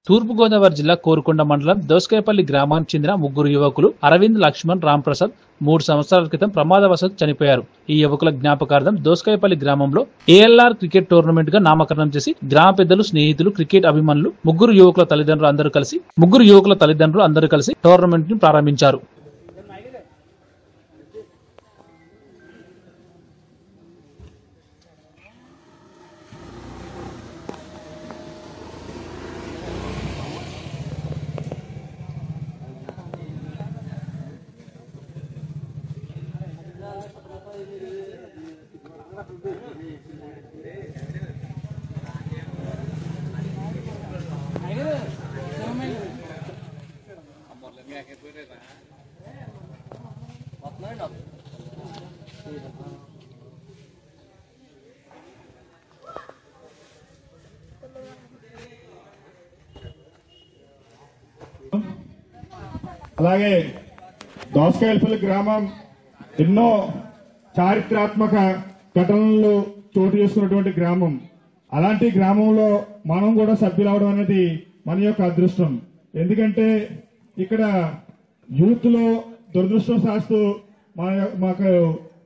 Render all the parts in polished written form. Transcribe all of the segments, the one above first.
తూర్పుగోదావరి జిల్లా కోరుకొండ మండలం దోసకాయపల్లి గ్రామానికి చెందిన ముగ్గురు యువకులు అరవింద్, లక్ష్మణ్, రాంప్రసాద్ 3 సంవత్సరాల క్రితం ప్రమాదవశాత్తు చనిపోయారు. ఈ యువకుల జ్ఞాపకార్థం దోసకాయపల్లి గ్రామంలో ఏఎల్ఆర్ క్రికెట్ టోర్నమెంట్ గా నామకరణం చేసి గ్రామ పెద్దలు, స్నేహితులు, క్రికెట్ అభిమానులు, ముగ్గురు యువకుల తల్లిదండ్రులు అందరూ కలిసి టోర్నమెంట్ ని ప్రారంభించారు. అలాగే దోసకాయపల్లి గ్రామం ఎన్నో చారిత్రాత్మక ఘటనలు చోటు చేసుకున్నటువంటి గ్రామం. అలాంటి గ్రామంలో మనం కూడా సభ్యులవడం అనేది మన యొక్క అదృష్టం. ఎందుకంటే ఇక్కడ యూత్ లో దురదృష్టవశాత్తు మాకు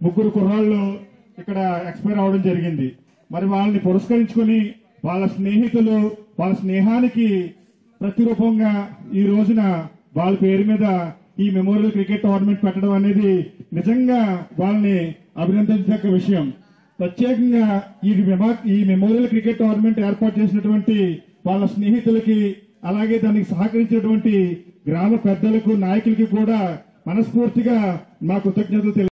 ముగ్గురు కుర్రాళ్ళు ఇక్కడ ఎక్స్పైర్ అవడం జరిగింది. మరి వాళ్ళని పురస్కరించుకుని వాళ్ళ స్నేహితులు వాళ్ళ స్నేహానికి ప్రతిరూపంగా ఈ రోజున వాళ్ళ పేరు మీద ఈ మెమోరియల్ క్రికెట్ టోర్నమెంట్ పెట్టడం అనేది నిజంగా వాళ్ళని అభినందించదగ్గ విషయం. ప్రత్యేకంగా ఈ మెమోరియల్ క్రికెట్ టోర్నమెంట్ ఏర్పాటు చేసినటువంటి వాళ్ళ స్నేహితులకి, అలాగే దానికి సహకరించినటువంటి గ్రామ పెద్దలకు, నాయకులకి కూడా మనస్ఫూర్తిగా మా కృతజ్ఞతలు